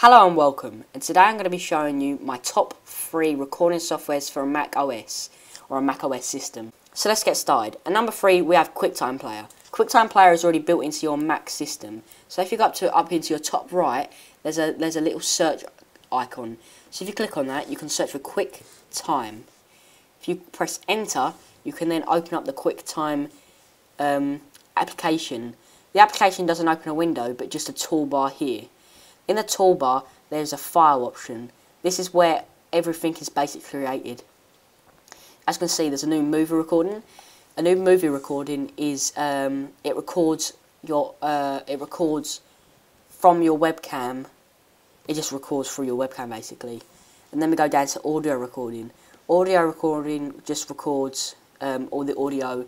Hello and welcome, and today I'm going to be showing you my top 3 recording softwares for a Mac OS or a Mac OS system. So let's get started. At number 3 we have Quicktime Player. Quicktime Player is already built into your Mac system. So if you go up into your top right, there's a little search icon. So if you click on that, you can search for Quicktime. If you press enter, you can then open up the Quicktime application. The application doesn't open a window, but just a toolbar here. In the toolbar, there's a file option. This is where everything is basically created. As you can see, there's a new movie recording. A new movie recording is it records from your webcam. It just records through your webcam basically. And then we go down to audio recording. Audio recording just records all the audio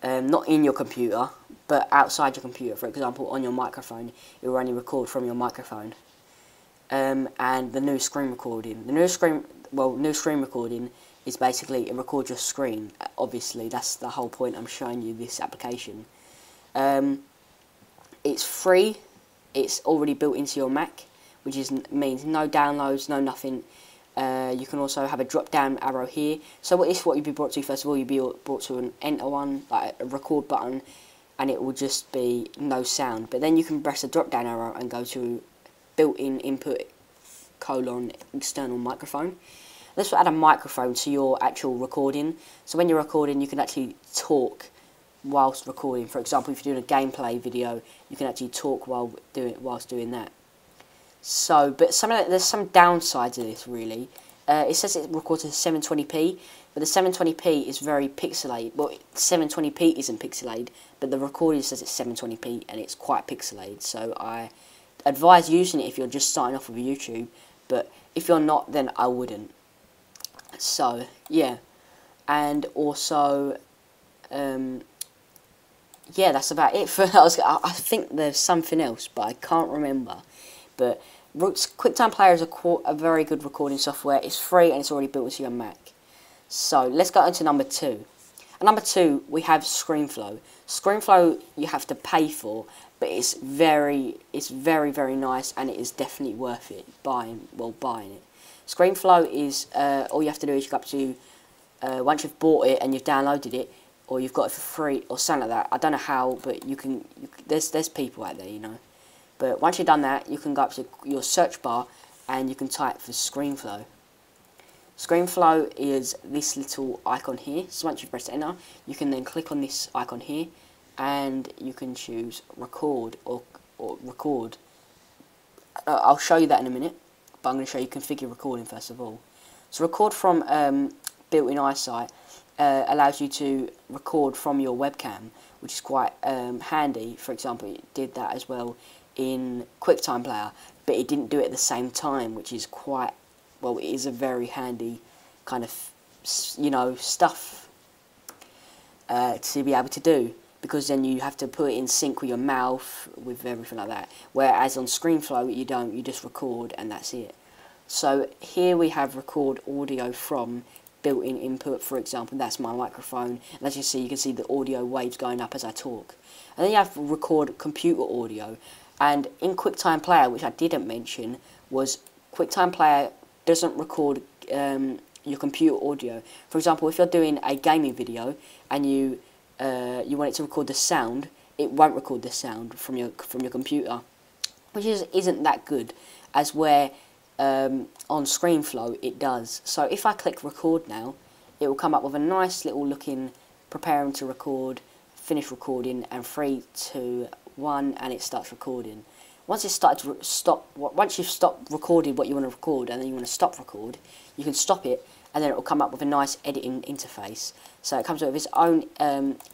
not in your computer, but outside your computer. For example, on your microphone, it will only record from your microphone. And the new screen recording. The new screen recording is basically it records your screen. Obviously, that's the whole point. I'm showing you this application. It's free. It's already built into your Mac, which means no downloads, no nothing. You can also have a drop down arrow here. So what you'd be brought to, first of all, you'd be brought to an enter one, like a record button, and it will just be no sound. But then you can press a drop down arrow and go to built-in input : external microphone. This will add a microphone to your actual recording. So when you're recording, you can actually talk whilst recording. For example, if you're doing a gameplay video, you can actually talk whilst doing that. So, but there's some downsides of this really. It says it records at 720p, but the 720p is very pixelated. Well, 720p isn't pixelated, but the recording says it's 720p and it's quite pixelated. So I advise using it if you're just starting off with YouTube, but if you're not, then I wouldn't. So yeah, and also yeah, that's about it for. I think there's something else, but I can't remember. But Quicktime Player is a very good recording software. It's free and it's already built into your Mac. So let's go into number 2. At number 2 we have Screenflow. Screenflow you have to pay for, but it's very nice and it is definitely worth it buying it. Screenflow is all you have to do is you go up to once you've bought it and you've downloaded it, or you've got it for free or something like that. I don't know how, but there's people out there, you know. But once you've done that, you can go up to your search bar and you can type for Screenflow. Screenflow is this little icon here. So once you press enter, you can then click on this icon here and you can choose record or record. I'll show you that in a minute, but I'm going to show you configure recording first of all. So record from built-in eyesight allows you to record from your webcam, which is quite handy. For example, it did that as well in Quicktime Player, but it didn't do it at the same time, which is quite, well, it is a very handy kind of, you know, stuff to be able to do, because then you have to put it in sync with your mouth, with everything like that, whereas on Screenflow you don't, you just record and that's it. So here we have record audio from built-in input. For example, that's my microphone, and as you see, you can see the audio waves going up as I talk. And then you have record computer audio. And in Quicktime Player, which I didn't mention, was Quicktime Player doesn't record your computer audio. For example, if you're doing a gaming video and you want it to record the sound, it won't record the sound from your computer, which isn't that good. As where on Screenflow it does. So if I click record now, it will come up with a nice little looking preparing to record, finish recording, and 3, 2, 1, and it starts recording. Once it's started to stop, once you've stopped recording what you want to record and then you want to stop record, you can stop it and then it will come up with a nice editing interface. So it comes up with its own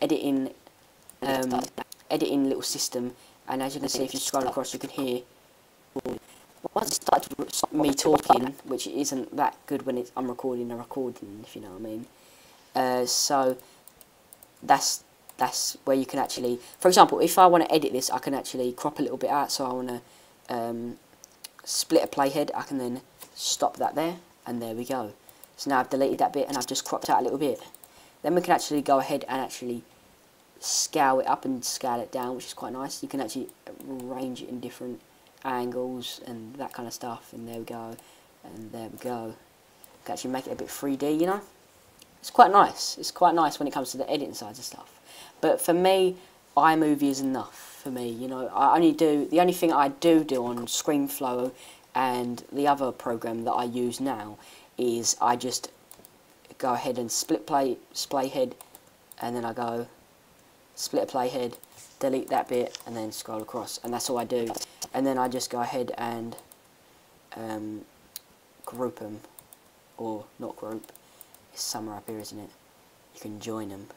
editing little system, and as you can see, if you scroll across, you can hear. Once it started to stop me talking, which isn't that good when I'm recording a recording, if you know what I mean. So that's where you can actually, for example, if I want to edit this, I can actually crop a little bit out. So I want to split a playhead, I can then stop that there, and there we go. So now I've deleted that bit and I've just cropped out a little bit. Then we can actually go ahead and actually scale it up and scale it down, which is quite nice. You can actually arrange it in different angles and that kind of stuff, and there we go, and there we go. You can actually make it a bit 3D, you know. It's quite nice. It's quite nice when it comes to the editing sides and stuff. But for me, iMovie is enough for me. You know, the only thing I do on Screenflow and the other program that I use now is I just go ahead and split playhead, and then I go split a playhead, delete that bit, and then scroll across, and that's all I do. And then I just go ahead and group them, or not group. It's somewhere up here, isn't it? You can join them.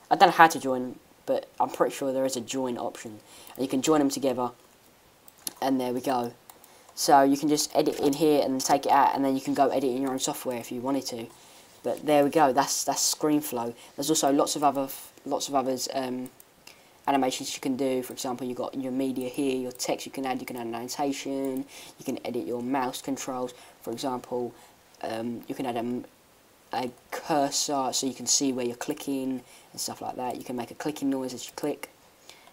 I don't know how to join, but I'm pretty sure there is a join option, and you can join them together, and there we go. So you can just edit in here and take it out, and then you can go edit in your own software if you wanted to. But there we go. That's Screenflow. There's also lots of others animations you can do. For example, you've got your media here, your text you can add an annotation, you can edit your mouse controls. For example, you can add a cursor so you can see where you're clicking and stuff like that. You can make a clicking noise as you click,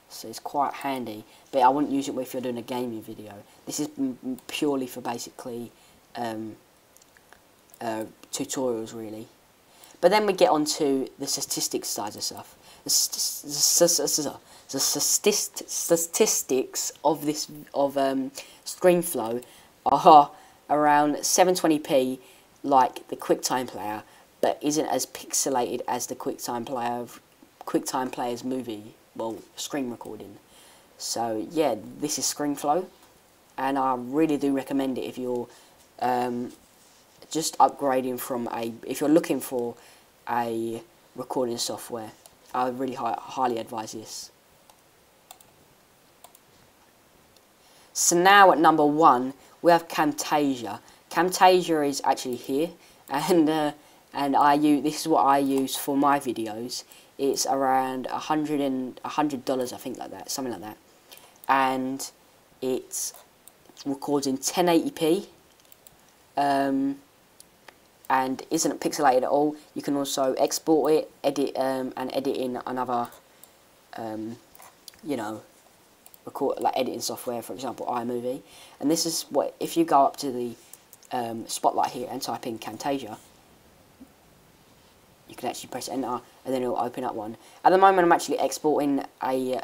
so it's quite handy. But I wouldn't use it if you're doing a gaming video. This is purely for basically tutorials, really. But then we get on to the statistics side of stuff. The statistics of Screenflow are around 720p, like the Quicktime Player, but isn't as pixelated as the Quicktime Player's movie, well, screen recording. So yeah, this is Screenflow, and I really do recommend it if you're just upgrading from if you're looking for a recording software. I would really highly advise this. So now at number 1 we have Camtasia. Camtasia is actually here, and this is what I use for my videos. It's around $100, I think, like that, something like that, and it records in 1080p. And isn't pixelated at all. You can also export it, edit and edit in another, you know, editing software, for example iMovie. And this is what, if you go up to the spotlight here and type in Camtasia, you can actually press enter, and then it will open up one. At the moment, I'm actually exporting a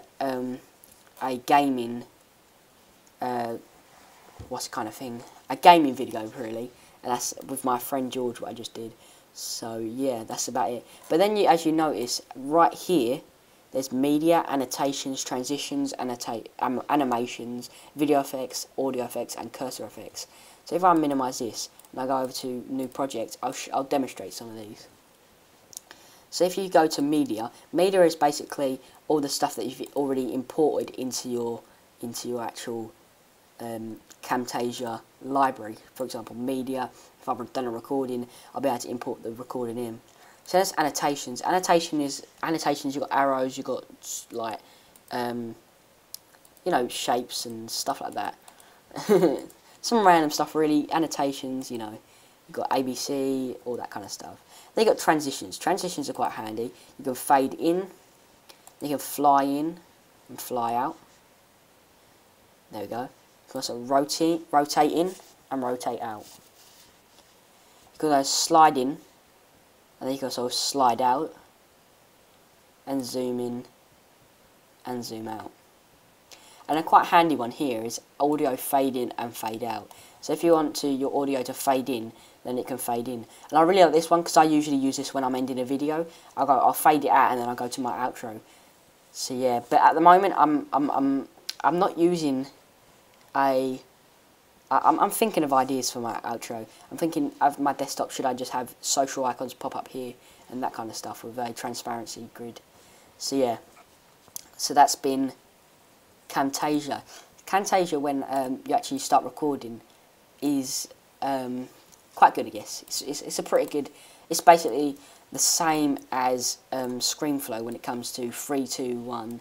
gaming, what's the kind of thing? A gaming video, really. And that's with my friend George, what I just did. So yeah, that's about it. But then, as you notice, right here, there's media, annotations, transitions, animations, video effects, audio effects, and cursor effects. So if I minimize this and I go over to new project, I'll demonstrate some of these. So if you go to media is basically all the stuff that you've already imported into your actual Camtasia library. For example, media, if I've done a recording, I'll be able to import the recording in. So that's annotations. Annotations, you've got arrows, you've got like you know, shapes and stuff like that. Some random stuff, really. Annotations, you know, you've got ABC, all that kind of stuff. Then you've got transitions. Transitions are quite handy. You can fade in, you can fly in and fly out. There we go. You can also rotate in and rotate out. You can also slide in, and then you can also slide out, and zoom in, and zoom out. And a quite handy one here is audio fade in and fade out. So if you want your audio to fade in, then it can fade in. And I really like this one because I usually use this when I'm ending a video. I'll fade it out and then I'll go to my outro. So yeah, but at the moment I'm not using I'm thinking of ideas for my outro. I'm thinking of my desktop, should I just have social icons pop up here and that kind of stuff with a transparency grid. So yeah, so that's been Camtasia. Camtasia, when you actually start recording, is quite good, I guess. It's a pretty good. It's basically the same as Screenflow when it comes to 3, 2, 1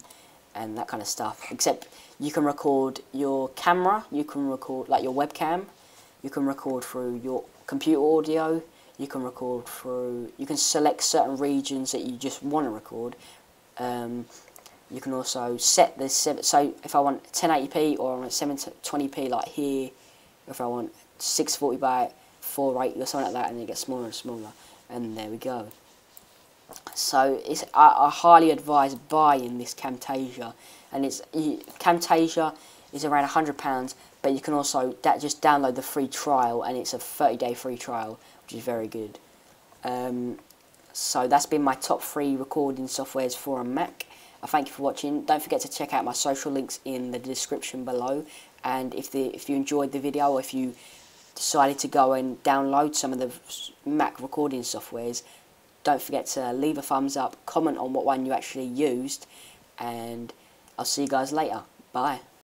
and that kind of stuff, except you can record your camera, you can record like your webcam, you can record through your computer audio, you can record through, you can select certain regions that you just want to record. You can also set the so if I want 1080p or I want 720p like here, if I want 640 by 480 or something like that, and it gets smaller and smaller, and there we go. So I highly advise buying this Camtasia, and Camtasia is around £100, but you can also just download the free trial, and it's a 30-day free trial, which is very good. So that's been my top 3 recording softwares for a Mac. I thank you for watching. Don't forget to check out my social links in the description below, and if you enjoyed the video, or if you decided to go and download some of the Mac recording softwares, don't forget to leave a thumbs up, comment on what one you actually used, and I'll see you guys later. Bye.